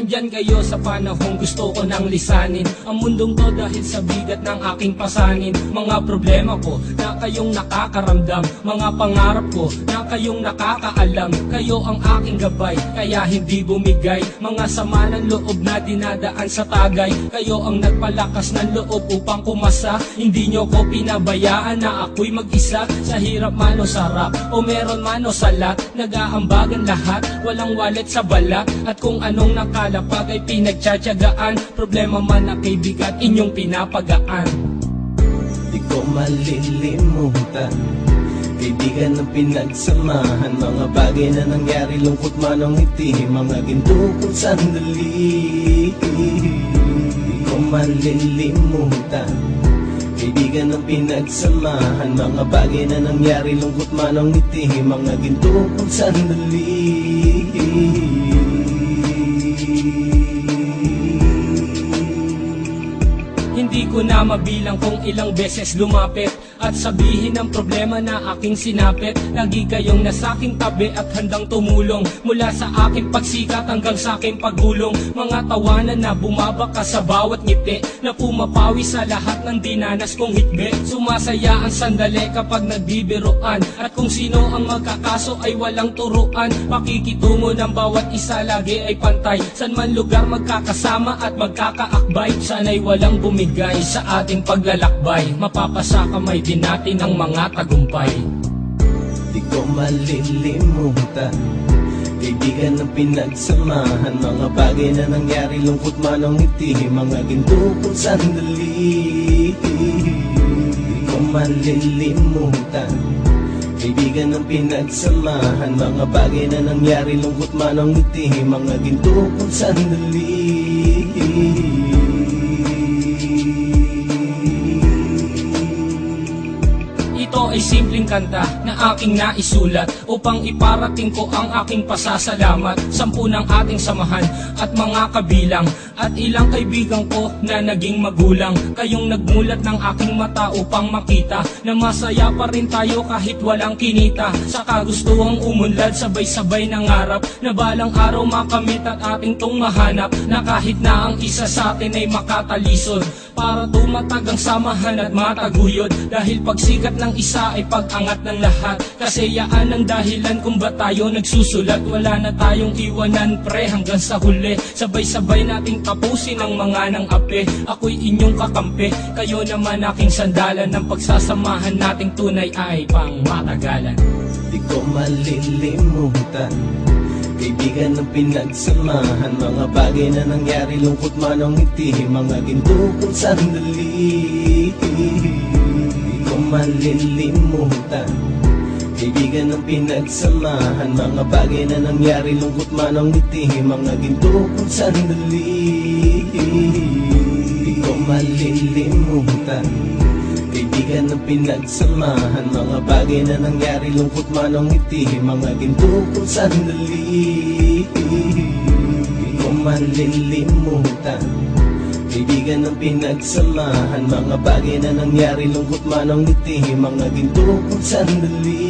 Andyan kayo sa panahong gusto ko nang lisanin ang mundong to dahil sa bigat ng aking pasanin. Mga problema ko na kayong nakakaramdam, mga pangarap ko na kayong nakakaalam. Kayo ang aking gabay, kaya hindi bumigay. Mga sama ng loob na dinadaan sa tagay, kayo ang nagpalakas ng loob upang kumasa. Hindi nyo ko pinabayaan na ako'y mag-isa. Sa hirap man o sarap, o meron man o salat, nag-aambagan lahat, walang walet sa balat. At kung anong nakalapag ay pinagtsatsagaan, problema man na kaibigan, inyong pinapagaan. Di ko malilimutan, kaibigan ng pinagsamahan, mga bagay na nangyari, lungkot man o ngiti, mga ginto kong sandali. Di ko malilimutan, kaibigan ng pinagsamahan, mga bagay na nangyari, lungkot man o ngiti, mga ginto kong sandali. Hindi ko na mabilang kung ilang beses lumapit at sabihin ang problema na aking sinapit. Lagi kayong nasa aking tabi at handang tumulong, mula sa aking pagsikat hanggang sa aking paggulong. Mga tawanan na bumabaka sa bawat ngiti, na pumapawi sa lahat ng dinanas kong hikbi. Sumasaya ang sandali kapag nagbibiroan, at kung sino ang magkakaso ay walang turuan. Pakikitungo ng bawat isa lagi ay pantay, san man lugar magkakasama at magkakaakbay. Sana'y walang bumigay sa ating paglalakbay, mapapasa kamay din natin ang mga tagumpay. Di ko malilimutan, kaibigan ng pinagsamahan, mga bagay na nangyari, lungkot man o ngiti, mga ginto kong sandali. Di ko malilimutan, kaibigan ng pinagsamahan, mga bagay na nangyari, lungkot man o ngiti, mga ginto kong sandali. Ito ay simpleng kanta na aking naisulat upang iparating ko ang aking pasasalamat. 10 ng ating samahan at mga kabilang, at ilang kaibigan ko na naging magulang. Kayong nagmulat ng aking mata upang makita na masaya pa rin tayo kahit walang kinita. Sa kagustuhang umunlad, sabay-sabay nangarap na balang araw makamit at ating tong mahanap, na kahit na ang isa sa atin ay makatalisod, para tumatag ang samahan at mataguyod. Dahil pagsikat ng isa ay pag-angat ng lahat, kasi yaan ang dahilan kung ba tayo nagsusulat. Wala na tayong iwanan pre hanggang sa huli, sabay-sabay nating tapusin ang mga nang ape. Ako'y inyong kakampi, kayo naman aking sandalan, ng pagsasamahan nating tunay ay pang matagalan. Di ko malilimutan, kaibigan ng pinagsamahan, mga bagay na nangyari, lungkot man o ngiti, mga ginto kong sandali. Di ko malilimutan, kaibigan ng pinagsamahan, mga bagay na nangyari, lungkot man o ngiti, mga ginto kong sandali. Di ko malilimutan, kaibigan ng pinagsamahan, mga bagay na nangyari, lungkot man o ngiti, mga ginto kong sandali. Di ko malilimutan, kaibigan ng pinagsamahan, mga bagay na nangyari, lungkot man o ngiti, mga ginto kong sandali.